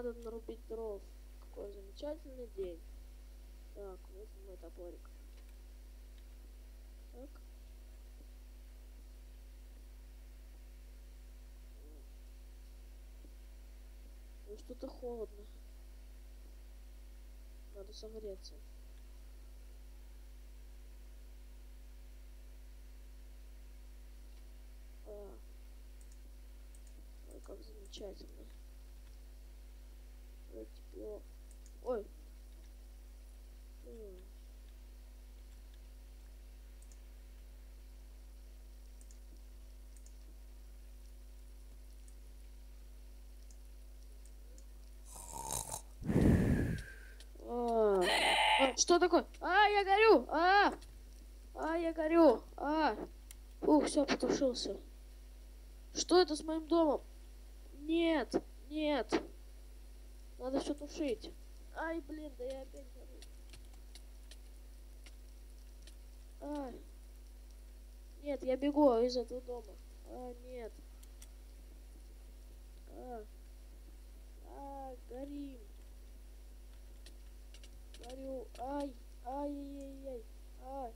надо нарубить дров. Какой замечательный день. Так, вот мой топорик. Так. Ну что-то холодно. Надо согреться. Ой, как замечательно. Ой, тепло. Ой. Что такое? Я горю! Я горю! Ух, все, потушился. Что это с моим домом? Нет, нет. Надо все тушить. Ай, блин, да я опять горю. Нет, я бегу из этого дома. Нет. Горим. Горю. Ай-яй-яй. Ай.